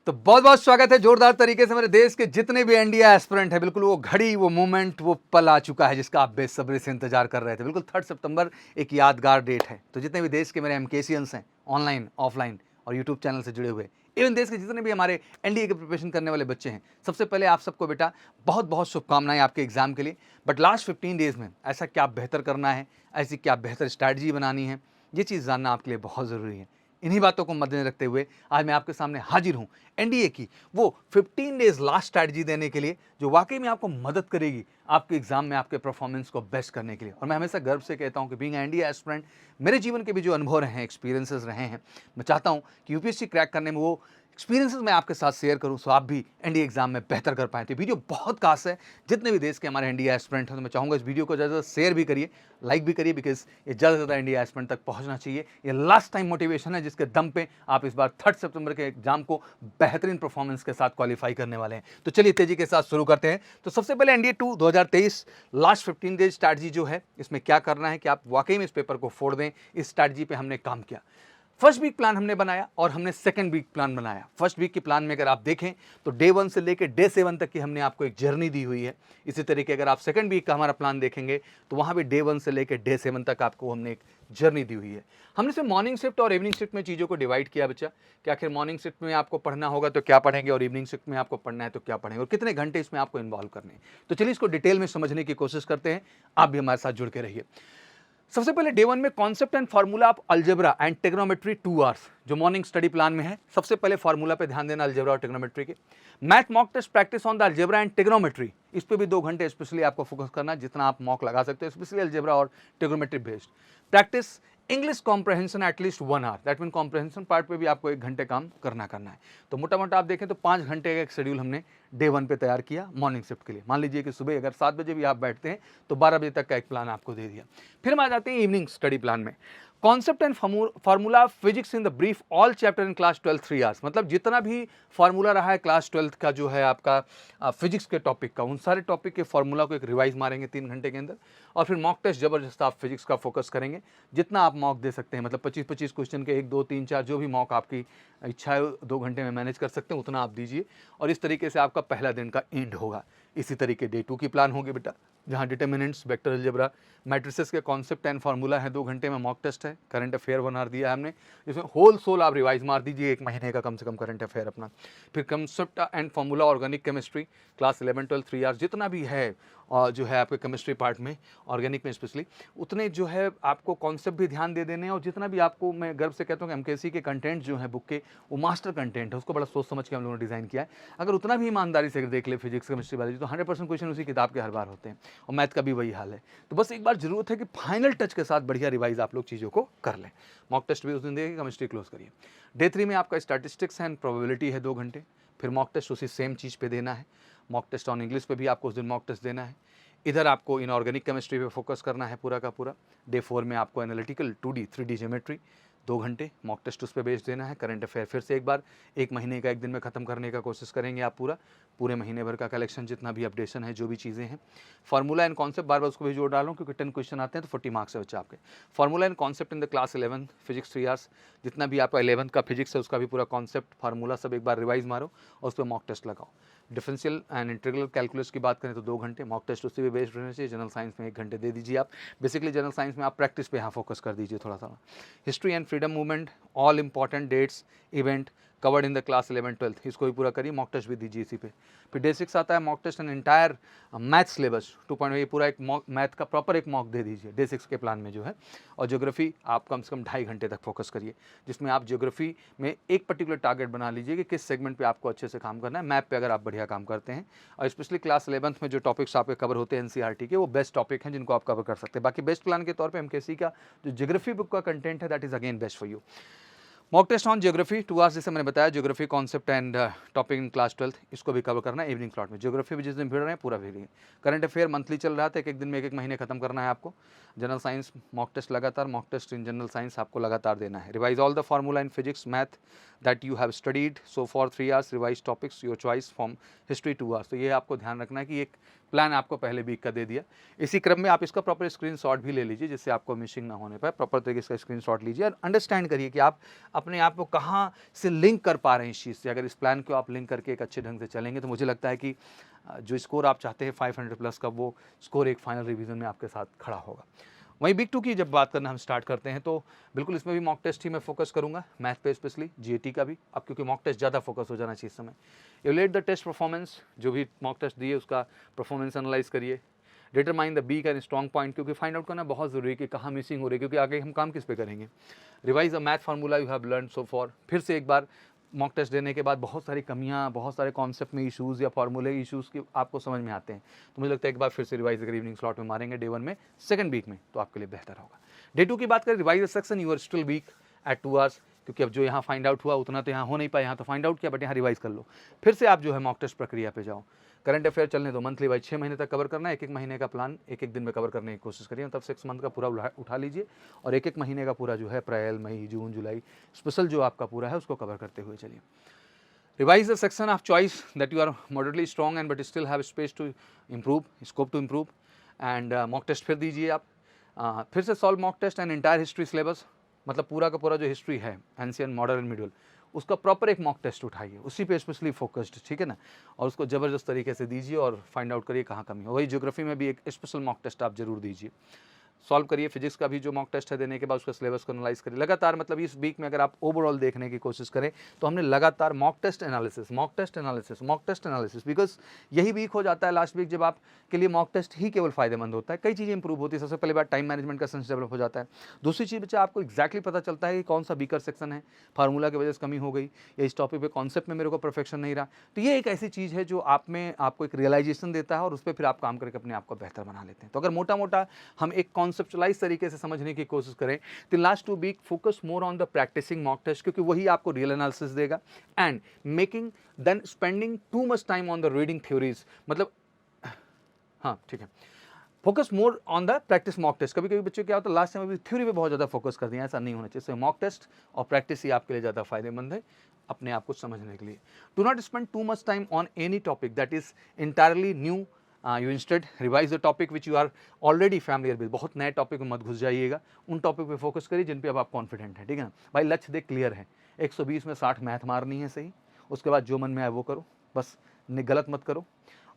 तो बहुत बहुत स्वागत है जोरदार तरीके से मेरे देश के जितने भी एनडीए एस्पिरेंट है। बिल्कुल वो घड़ी, वो मोमेंट, वो पल आ चुका है जिसका आप बेसब्री से इंतजार कर रहे थे। बिल्कुल 3 सितंबर एक यादगार डेट है। तो जितने भी देश के मेरे एमकेसियंस हैं, ऑनलाइन ऑफलाइन और यूट्यूब चैनल से जुड़े हुए, इवन देश के जितने भी हमारे एनडीए के प्रिपरेशन करने वाले बच्चे हैं, सबसे पहले आप सबको बेटा बहुत बहुत शुभकामनाएं आपके एग्जाम के लिए। बट लास्ट 15 डेज में ऐसा क्या बेहतर करना है, ऐसी क्या बेहतर स्ट्रैटेजी बनानी है, ये चीज़ जानना आपके लिए बहुत ज़रूरी है। इन्हीं बातों को मद्देनजर रखते हुए आज मैं आपके सामने हाजिर हूं एनडीए की वो 15 डेज लास्ट स्ट्रैटेजी देने के लिए, जो वाकई में आपको मदद करेगी आपके एग्जाम में आपके परफॉर्मेंस को बेस्ट करने के लिए। और मैं हमेशा गर्व से कहता हूं कि बीइंग एनडीए एस्पिरेंट, मेरे जीवन के भी जो अनुभव रहे हैं, एक्सपीरियंसेस रहे हैं, मैं चाहता हूं कि यूपीएससी क्रैक करने में वो एक्सपीरियंसेस मैं आपके साथ शेयर करूं, सो आप भी एनडीए एग्जाम में बेहतर कर पाएं। तो वीडियो बहुत खास है। जितने भी देश के हमारे एनडीए एस्पिरेंट हैं, तो मैं चाहूंगा इस वीडियो को ज़्यादा शेयर भी करिए, लाइक भी करिए, बिकॉज ये ज़्यादा से ज़्यादा एनडीए एस्पिरेंट तक पहुंचना चाहिए। ये लास्ट टाइम मोटिवेशन है जिसके दम पे आप इस बार 3 सितंबर के एग्जाम को बेहतरीन परफॉर्मेंस के साथ क्वालिफाई करने वाले हैं। तो चलिए तेजी के साथ शुरू करते हैं। तो सबसे पहले एनडीए 2 2023 लास्ट 15 डेज स्ट्रैटेजी जो है, इसमें क्या करना है कि आप वाकई में इस पेपर को फोड़ दें। इस स्ट्रैटेजी पे हमने काम किया। फर्स्ट वीक प्लान हमने बनाया और हमने सेकंड वीक प्लान बनाया। फर्स्ट वीक के प्लान में अगर आप देखें तो डे 1 से लेकर डे 7 तक की हमने आपको एक जर्नी दी हुई है। इसी तरीके अगर आप सेकंड वीक का हमारा प्लान देखेंगे तो वहां भी डे 1 से लेकर डे 7 तक आपको हमने एक जर्नी दी हुई है। हमने इसमें मॉर्निंग शिफ्ट और इवनिंग शिफ्ट में चीज़ों को डिवाइड किया बच्चा कि आखिर मॉर्निंग शिफ्ट में आपको पढ़ना होगा तो क्या पढ़ेंगे और इवनिंग शिफ्ट में आपको पढ़ना है तो क्या पढ़ेंगे और कितने घंटे इसमें आपको इन्वॉल्व करने हैं। तो चलिए इसको डिटेल में समझने की कोशिश करते हैं। आप भी हमारे साथ जुड़ के रहिए। सबसे पहले डे 1 में concept and formula of algebra and trigonometry 2 hours जो मॉर्निंग स्टडी प्लान में है। सबसे पहले फार्मूला पे ध्यान देना, अलजेब्रा और टेग्नोमेट्री के। Math mock test practice on the algebra and trigonometry, इस पे भी 2 घंटे स्पेशली आपको फोकस करना, जितना आप मॉक लगा सकते हो, स्पेशली अलजेब्रा और trigonometry based. Practice English comprehension at least 1 hour, that mean comprehension part पे भी आपको 1 घंटे काम करना है। तो मोटा मोटा आप देखें तो 5 घंटे का एक शेड्यूल हमने डे 1 पे तैयार किया मॉर्निंग शिफ्ट के लिए। मान लीजिए कि सुबह अगर 7 बजे भी आप बैठते हैं तो 12 बजे तक का एक प्लान आपको दे दिया। फिर हम आ जाते हैं इवनिंग स्टडी प्लान में। Concept and formula physics in the brief all chapter in class 12 3 hours, मतलब जितना भी फार्मूला रहा है क्लास 12 का जो है आपका फिजिक्स के टॉपिक का, उन सारे टॉपिक के फार्मूला को एक रिवाइज मारेंगे 3 घंटे के अंदर। और फिर मॉक टेस्ट जबरदस्त आप फिजिक्स का फोकस करेंगे, जितना आप मॉक दे सकते हैं, मतलब 25-25 क्वेश्चन के 1 2 3 4 जो भी मॉक आपकी इच्छा है 2 घंटे में मैनेज कर सकते हैं उतना आप दीजिए। और इस तरीके से आपका पहला दिन का एंड होगा। इसी तरीके डे 2 की प्लान होगी बेटा, जहाँ डिटर्मिनेंट्स, वेक्टर अलजेब्रा, मैट्रिसेस के कॉन्सेप्ट एंड फार्मूला है, 2 घंटे में मॉक टेस्ट है, करंट अफेयर 1 आवर दिया है हमने, जिसमें होल सोल आप रिवाइज मार दीजिए 1 महीने का कम से कम करंट अफेयर अपना। फिर concept and formula organic chemistry class 11 12 3 hours, जितना भी है और जो है आपके केमिस्ट्री पार्ट में, ऑर्गेनिक में स्पेशली, उतने जो है आपको कॉन्सेप्ट भी ध्यान दे देने हैं। और जितना भी आपको, मैं गर्व से कहता हूँ कि एमकेसी के कंटेंट जो है बुक के, वो मास्टर कंटेंट है, उसको बड़ा सोच समझ के हम लोगों ने डिज़ाइन किया है। अगर उतना भी ईमानदारी से देख ले फिजिक्स केमिस्ट्री बायोलॉजी, तो 100% क्वेश्चन उसी किताब के हर बार होते हैं, और मैथ का भी वही हाल है। तो बस एक बार जरूरत है कि फाइनल टच के साथ बढ़िया रिवाइज आप लोग चीज़ों को कर लें। मॉक टेस्ट भी उस दिन देंगे, केमिस्ट्री क्लोज करिए। डे 3 में आपका स्टैटिस्टिक्स एंड प्रोबेबिलिटी है 2 घंटे। फिर मॉक टेस्ट उसी सेम चीज़ पे देना है। मॉक टेस्ट ऑन इंग्लिश पे भी आपको उस दिन मॉक टेस्ट देना है। इधर आपको इनऑर्गेनिक केमिस्ट्री पे फोकस करना है पूरा का पूरा। डे 4 में आपको एनालिटिकल 2D 3D ज्योमेट्री 2 घंटे मॉक टेस्ट उस पर बेस देना है। करंट अफेयर फिर से एक बार 1 महीने का 1 दिन में ख़त्म करने का कोशिश करेंगे आप पूरे महीने भर का कलेक्शन, जितना भी अपडेशन है, जो भी चीज़ें हैं। फार्मूला एंड कॉन्सेप्ट बार बार उसको भी जोड़ डालूँ क्योंकि 10 क्वेश्चन आते हैं तो 40 मार्क्स है बच्चा आपके। Formula and concept in the class 11 physics 3 hours, जितना भी आपका 11th का फिजिक्स है उसका भी पूरा कॉन्सेप्ट फार्मूला सब एक बार रिवाइज मारो और उस पर मॉक टेस्ट लगाओ। डिफरेंशियल एंड इंटीग्रल कैलकुलस की बात करें तो 2 घंटे मॉक टेस्ट उससे भी बेस्ड रहना चाहिए। जनरल साइंस में 1 घंटे दे दीजिए आप। बेसिकली जनरल साइंस में आप प्रैक्टिस पे यहाँ फोकस कर दीजिए थोड़ा सा। History and freedom movement, all important dates event covered in the class 11 12, इसको भी पूरा करिए, मॉक टेस्ट भी दीजिए इसी पे। फिर डे 6 आता है mock test and entire math syllabus 2.5, ये पूरा एक मॉक मैथ का प्रॉपर एक मॉक दे दीजिए डे 6 के प्लान में जो है। और ज्योग्राफी आप कम से कम 2.5 घंटे तक फोकस करिए, जिसमें आप ज्योग्राफी में एक पर्टिकुलर टारगेट बना लीजिए कि किस सेगमेंट पे आपको अच्छे से काम करना है। मैप पे अगर आप बढ़िया काम करते हैं, और स्पेशली क्लास 11th में जो टॉपिक्स आपके कवर होते हैं एनसीईआरटी के, वो बेस्ट टॉपिक हैं जिनको आप कवर कर सकते हैं। बाकी बेस्ट प्लान के तौर पे एमकेसी का जो ज्योग्राफी बुक का कंटेंट है, that is again best for you. Mock test on geography 2 hours, जैसे मैंने बताया, geography concept and topic in class 12, इसको भी कवर करना है इवनिंग स्लॉट में। ज्योग्राफी भी जिस दिन भिड़ रहे हैं पूरा भिड़िए। करंट अफेयर मंथली चल रहा था, एक दिन में 1 महीने खत्म करना है आपको। जनरल साइंस मॉक टेस्ट लगातार, mock test in general science आपको लगातार देना है। Revise all the formula in physics math that you have studied so for 3 hours, revise topics your choice from history 2 hours. तो ये आपको ध्यान रखना है कि एक प्लान आपको पहले वीक का दे दिया। इसी क्रम में आप इसका प्रॉपर स्क्रीनशॉट भी ले लीजिए, जिससे आपको मिसिंग ना होने पाए। प्रॉपर तरीके से स्क्रीनशॉट लीजिए और अंडरस्टैंड करिए कि आप अपने आप को कहाँ से लिंक कर पा रहे हैं इस चीज़ से। अगर इस प्लान को आप लिंक करके एक अच्छे ढंग से चलेंगे तो मुझे लगता है कि जो स्कोर आप चाहते हैं 500 प्लस का, वो स्कोर एक फाइनल रिवीजन में आपके साथ खड़ा होगा। वहीं वीक 2 की जब बात करना हम स्टार्ट करते हैं तो बिल्कुल इसमें भी मॉक टेस्ट ही मैं फोकस करूंगा, मैथ पे स्पेशली, जीएटी का भी, अब क्योंकि मॉक टेस्ट ज़्यादा फोकस हो जाना चाहिए इस समय। इवैल्यूएट द टेस्ट परफॉर्मेंस, जो भी मॉक टेस्ट दिए उसका परफॉर्मेंस एनालाइज करिए। Determine the weak and strong point, क्योंकि फाइंड आउट करना बहुत ज़रूरी है कि कहाँ मिसिंग हो रही है, क्योंकि आगे हम काम किस पे करेंगे। Revise the math formula you have learn so for, फिर से एक बार मॉक टेस्ट देने के बाद बहुत सारी कमियां, बहुत सारे कॉन्सेप्ट में इशूज़ या फार्मूले इशूज़ की आपको समझ में आते हैं, तो मुझे लगता है एक बार फिर से रिवाइज अगर इवनिंग स्लॉट में मारेंगे डे 1 में, सेकंड वीक में, तो आपके लिए बेहतर होगा। डे 2 की बात करें, revise the section you are still weak at 2 hours, क्योंकि अब जो यहाँ फाइंड आउट हुआ उतना तो यहाँ हो नहीं पाया, यहाँ तो फाइंड आउट किया बट यहाँ रिवाइज कर लो। फिर से आप जो है मॉक टेस्ट प्रक्रिया पे जाओ। करंट अफेयर चलने दो, मंथली वाइज 6 महीने तक कवर करना है, एक एक महीने का प्लान एक एक दिन में कवर करने की कोशिश करिए, तब 6 मंथ का पूरा उठा लीजिए और एक एक महीने का पूरा जो है अप्रैल, मई, जून, जुलाई स्पेशल जो आपका पूरा है उसको कवर करते हुए चलिए। Revise the section of choice that you are moderately strong and but still have space to improve, scope to improve, and mock test फिर दीजिए आप। फिर से solve mock test and entire history syllabus, मतलब पूरा का पूरा जो हिस्ट्री है एंशियंट, मॉडर्न एंड मिडिवल, उसका प्रॉपर एक मॉक टेस्ट उठाइए, उसी पे स्पेशली फोकस्ड, ठीक है ना, और उसको ज़बरदस्त तरीके से दीजिए और फाइंड आउट करिए कहाँ कमी है। वही ज्योग्राफी में भी एक स्पेशल मॉक टेस्ट आप जरूर दीजिए। सॉल्व करिए फिजिक्स का भी जो मॉक टेस्ट है, देने के बाद उसका सिलेबस को एनालाइज करिए लगातार। मतलब इस वीक में अगर आप ओवरऑल देखने की कोशिश करें तो हमने लगातार mock test analysis, mock test analysis, mock test analysis, because यही वीक हो जाता है लास्ट वीक जब आपके लिए मॉक टेस्ट ही केवल फायदेमंद होता है। कई चीज़ें इंप्रूव होती है। सबसे पहले बात, टाइम मैनेजमेंट का सेंस डेवलप हो जाता है। दूसरी चीज़ बच्चा आपको एक्जैक्टली पता चलता है कि कौन सा वीकर सेक्शन है, फार्मूला की वजह से कमी हो गई, या इस टॉपिक पे कॉन्सेप्ट में मेरे को परफेक्शन नहीं रहा। तो ये एक ऐसी चीज़ है जो आप में आपको एक रियलाइजेशन देता है और उस पर फिर आप काम करके अपने आप को बेहतर बना लेते हैं। तो अगर मोटा मोटा हम एक कॉन्सेप्चुलाइज तरीके से समझने की कोशिश करें तो last 2 week focus more on the practising mock test, क्योंकि वही आपको रियल एनालिसिस देगा, and making than spending too much time on the reading theories. मतलब हाँ ठीक है, focus more on the practice mock test. कभी कभी बच्चों क्या होता है, लास्ट टाइम अभी थ्योरी पे बहुत ज़्यादा फोकस कर दिया, ऐसा नहीं होना चाहिए। मॉक टेस्ट और प्रैक्टिस ही आपके लिए ज़्यादा फायदेमंद है अपने आप को समझने के लिए। Do not spend too much time on any topic that is entirely new, you instead revise the topic which you are already familiar with. बहुत नए टॉपिक में मत घुस जाइएगा, उन टॉपिक पे फोकस करिए जिन पे अब आप कॉन्फिडेंट हैं, ठीक है ना भाई। लक्ष्य देख क्लियर है, 120 में 60 मैथ मारनी है सही, उसके बाद जो मन में आए वो करो, बस गलत मत करो।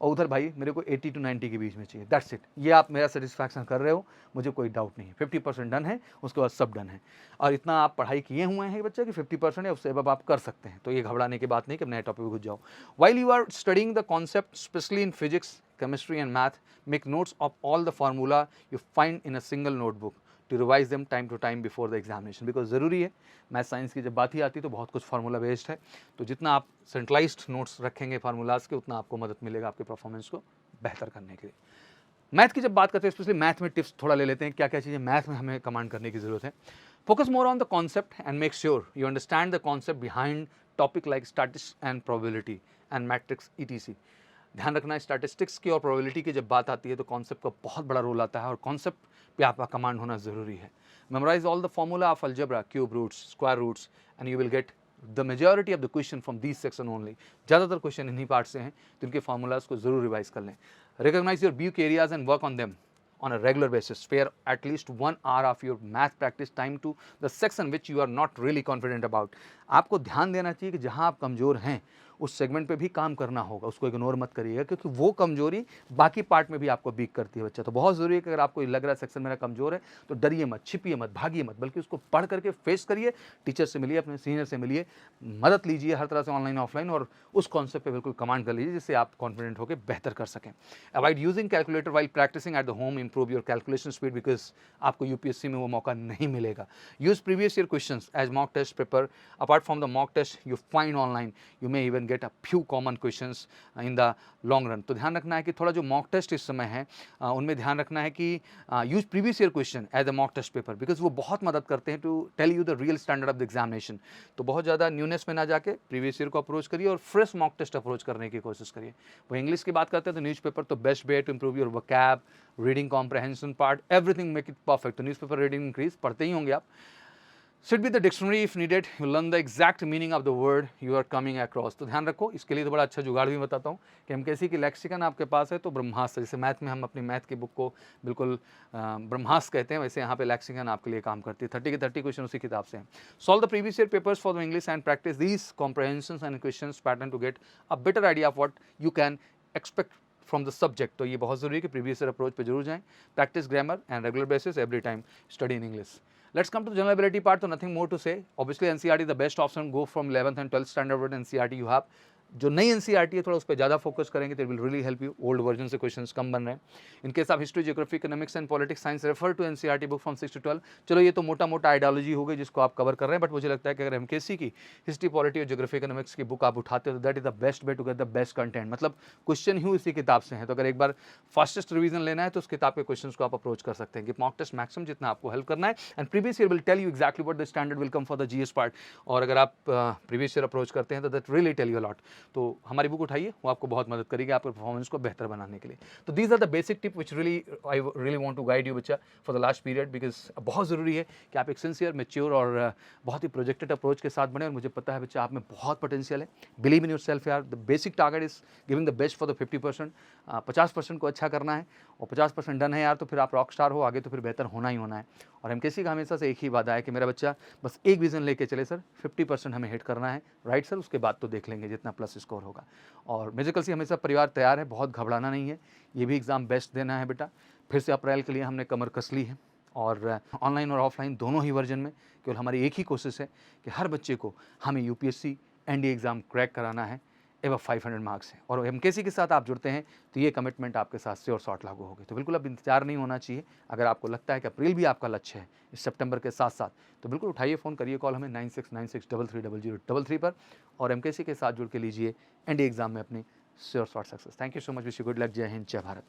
और उधर भाई मेरे को 80 to 90 के बीच में चाहिए, दैट्स इट। ये आप मेरा सेटिस्फैक्शन कर रहे हो, मुझे कोई डाउट नहीं है। 50% डन है, उसके बाद सब डन है। और इतना आप पढ़ाई किए हुए हैं बच्चे कि 50% है, उससे अब आप कर सकते हैं। तो ये घबराने की बात नहीं कि नए टॉपिक पे घुस जाओ। While you are studying the concept specially in physics, chemistry and math, make notes of all the formula you find in a single notebook to revise them time to time before the examination, because ज़रूरी है। Math science की जब बात ही आती है तो बहुत कुछ फार्मूला बेस्ड है, तो जितना आप सेंट्रलाइज्ड नोट्स रखेंगे फार्मूलाज के, उतना आपको मदद मिलेगा आपके परफॉर्मेंस को बेहतर करने के लिए। मैथ की जब बात करते हैं, स्पेशली मैथ में टिप्स थोड़ा ले लेते हैं, क्या क्या चीज़ें मैथ में हमें कमांड करने की ज़रूरत है। Focus more on the concept and make sure you understand the concept behind topic like statistics and probability and matrix ETC। ध्यान रखना है, स्टैटिस्टिक्स की और प्रोबेबिलिटी की जब बात आती है तो कॉन्सेप्ट का बहुत बड़ा रोल आता है और कॉन्सेप्ट पे आपका कमांड होना ज़रूरी है। Memorise all the formula of algebra, cube roots, square roots, and you will get the majority of the question from this section only. ज़्यादातर क्वेश्चन इन्हीं पार्ट से हैं, तो इनके फार्मूलाज को जरूर रिवाइज कर लें। Recognise your weak areas and work on them on a regular basis. Spare at least 1 hour of your math practice time to the section which you are not really confident about. आपको ध्यान देना चाहिए कि जहाँ आप कमज़ोर हैं उस सेगमेंट पे भी काम करना होगा, उसको इग्नोर मत करिएगा, क्योंकि वो कमजोरी बाकी पार्ट में भी आपको वीक करती है बच्चा। तो बहुत ज़रूरी है कि अगर आपको लग रहा है सेक्शन मेरा कमजोर है तो डरिए मत, छिपिए मत, भागिए मत, बल्कि उसको पढ़ करके फेस करिए, टीचर से मिलिए, अपने सीनियर से मिलिए, मदद लीजिए हर तरह से ऑनलाइन ऑफलाइन, और उस कॉन्सेप्ट पे बिल्कुल कमांड कर लीजिए जिससे आप कॉन्फिडेंट होकर बेहतर कर सकें। Avoid using calculator while practising at the home, improve your calculation speed, because आपको यूपीएससी में वो मौका नहीं मिलेगा। Use previous year questions as mock test paper. Apart from the mock test you find online, you may even get a few common questions in the long run. तो ध्यान रखना है कि थोड़ा जो मॉक टेस्ट इस समय है उनमें ध्यान रखना है कि use previous year question as a mock test paper, because वो बहुत मदद करते हैं to tell you the real standard of the examination. तो बहुत ज़्यादा न्यूनेस में ना जाके प्रीवियस ईयर को अप्रोच करिए और फ्रेश मॉक टेस्ट अप्रोच करने की कोशिश करिए। वो इंग्लिश की बात करते हैं तो न्यूज़पेपर तो best way to improve your vocab, reading comprehension part, everything make it perfect. तो न्यूज़पेपर रीडिंग इंक्रीज, पढ़ते ही होंगे आप। Sit with the dictionary if needed. You learn the exact meaning of the word you are coming across. तो ध्यान रखो, इसके लिए तो बड़ा अच्छा जुगाड़ भी बताता हूँ कि एमकेसी की लेक्सिकन आपके पास है तो ब्रह्मास्त्र, जैसे मैथ में हम अपनी मैथ की बुक को बिल्कुल ब्रह्मास्त्र कहते हैं, वैसे यहाँ पे लेक्सिकन आपके लिए काम करती है। 30 के 30 क्वेश्चन उसी किताब से हैं। Solve the previous year papers for the English and practice these comprehensions and questions pattern to get a better idea of what you can expect from the subject. तो ये बहुत जरूरी है कि प्रीवियस ईयर अप्रोच पे जरूर जाएं। Practice grammar and regular basis every time study in English. Let's come to the general ability part. So nothing more to say. Obviously NCERT is the best option. Go from 11th and 12th standard with NCERT you have. जो नई NCERT है थोड़ा उस पर ज़्यादा focus करेंगे तो it will really help you. Old version से क्वेश्चंस कम बन रहे हैं। इनकेस आप history, geography, economics and politics science refer to NCERT book from 6 to 12। चलो ये तो मोटा मोटा आइडियोलॉजी हो गई जिसको आप कवर कर रहे हैं, बट मुझे लगता है कि अगर एमकेसी की हिस्ट्री, पॉलिटी और ज्योग्राफी, इकोनॉमिक्स की बुक आप उठाते हो तो that is the best way to get the best content. मतलब क्वेश्चन ही इसी किताब से हैं, तो अगर एक बार फास्टेस्ट रिवीजन लेना है तो उस किताब के क्वेश्चन को आप अप्रोच कर सकते हैं कि मॉक टेस्ट मैक्सिमम जितना आपको हेल्प करना है and previous year will tell you exactly what the standard will come for the GS part. और अगर आप प्रीवियस ईयर अप्रोच करते हैं तो that really tell you a lot. तो हमारी बुक उठाइए, वो आपको बहुत मदद करेगी आपके परफॉर्मेंस को बेहतर बनाने के लिए। तो these are the basic tip which really I really want to guide you बच्चा for the last period, because बहुत ज़रूरी है कि आप एक सिंसियर, मैच्योर और बहुत ही प्रोजेक्टेड अप्रोच के साथ बने। और मुझे पता है बच्चा आप में बहुत पोटेंशियल है। बिलीव इन योर सेल्फ यार। The basic target is giving the best for the 50%। 50% को अच्छा करना है और 50% डन है यार तो फिर आप रॉक स्टार हो, आगे तो फिर बेहतर होना ही होना है। और एमकेसी का हमेशा से एक ही वादा है कि मेरा बच्चा बस एक विजन लेके चले सर, 50% हमें हिट करना है, राइट सर, उसके बाद तो देख लेंगे जितना प्लस स्कोर होगा। और म्यूजिकल से हमेशा परिवार तैयार है, बहुत घबराना नहीं है, ये भी एग्ज़ाम बेस्ट देना है बेटा। फिर से अप्रैल के लिए हमने कमर कस ली है और ऑनलाइन और ऑफलाइन दोनों ही वर्जन में केवल हमारी एक ही कोशिश है कि हर बच्चे को हमें यूपीएससी एनडीए एग्ज़ाम क्रैक कराना है एवं 500 मार्क्स है। और एमकेसी के साथ आप जुड़ते हैं तो ये कमिटमेंट आपके साथ श्योर शॉर्ट लागू होगी। तो बिल्कुल अब इंतजार नहीं होना चाहिए। अगर आपको लगता है कि अप्रैल भी आपका लक्ष्य है इस सितंबर के साथ साथ, तो बिल्कुल उठाइए फ़ोन, करिए कॉल हमें 9696330033 पर और एमकेसी के साथ जुड़ के लीजिए एनडीए एग्ज़ाम में अपनी sure short success. Thank you so much, wish you good luck. जय हिंद, जय भारत।